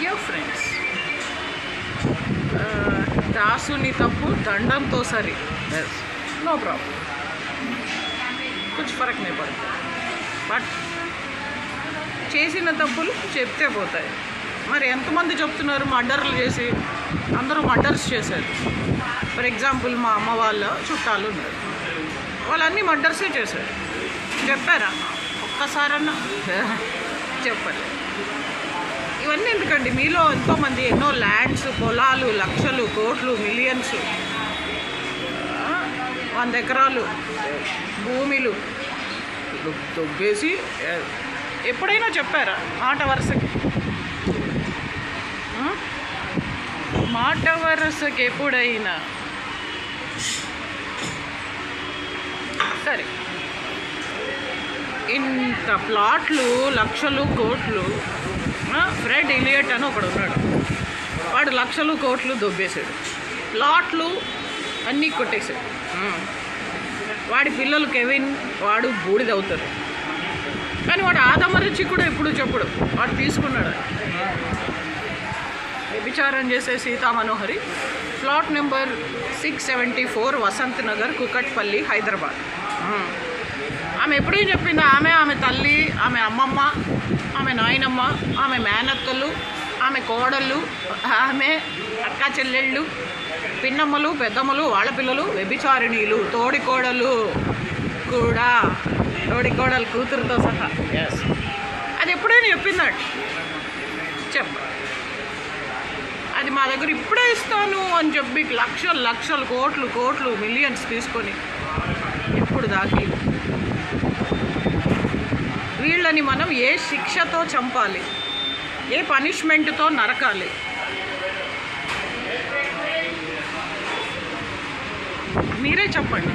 Dear friends, దాసుని తప్పు దండంతో సరి, नो प्रॉब्लम, कुछ फर्क नहीं पड़ता. బట్ చేసిన తప్పులు చెప్తే పోతాయి. మరి ఎంతమంది చెప్తున్నారు మర్డర్లు చేసి? అందరూ మర్డర్స్ చేశారు. ఫర్ ఎగ్జాంపుల్ మా అమ్మ వాళ్ళ చుట్టాలు ఉన్నారు, వాళ్ళన్నీ మర్డర్సే చేశారు. చెప్పారా ఒక్కసారన్నా? చెప్పారు. ఇవన్నీ ఎందుకండి? మీలో ఎంతోమంది ఎన్నో ల్యాండ్స్, పొలాలు, లక్షలు, కోట్లు, మిలియన్స్, 100 ఎకరాలు భూమిలు దొబ్బేసి ఎప్పుడైనా చెప్పారా? మాట వరుసకి, మాట వరుసకి ఎప్పుడైనా సరే ఇంత ప్లాట్లు, లక్షలు, కోట్లు. ఫ్రెడ్ ఇలియట్ అని ఒకడు ఉన్నాడు, వాడు లక్షలు కోట్లు దొబ్బేశాడు, ప్లాట్లు అన్నీ కొట్టేశాడు. వాడి పిల్లలు కెవిన్, వాడు బూడిదవుతారు. కానీ వాడు ఆదమరిచి కూడా ఎప్పుడు చెప్పడు, వాడు తీసుకున్నాడు. వ్యభిచారం చేసే సీతామనోహరి, ప్లాట్ నెంబర్ 674 వసంత్ నగర్, కుకట్పల్లి, హైదరాబాద్. ఆమె ఎప్పుడేం చెప్పింది? ఆమె తల్లి, ఆమె అమ్మమ్మ, ఆమె నాయనమ్మ, ఆమె మేనత్తలు, ఆమె కోడళ్ళు, ఆమె అక్క చెల్లెళ్ళు, పిన్నమ్మలు, పెద్దమ్మలు, వాళ్ళ పిల్లలు వ్యభిచారిణీలు, తోడికోడలు కూడా, తోడికోడలు కూతురుతో సహా. ఎస్, అది ఎప్పుడైనా చెప్పిందట? చెప్ప అది మా దగ్గర ఇప్పుడే ఇస్తాను అని చెప్పి లక్షలు లక్షలు, కోట్లు కోట్లు, మిలియన్స్ తీసుకొని ఇప్పుడు దాకి వీళ్ళని మనం ఏ శిక్షతో చంపాలి? ఏ పనిష్మెంట్తో నరకాలి? మీరే చెప్పండి.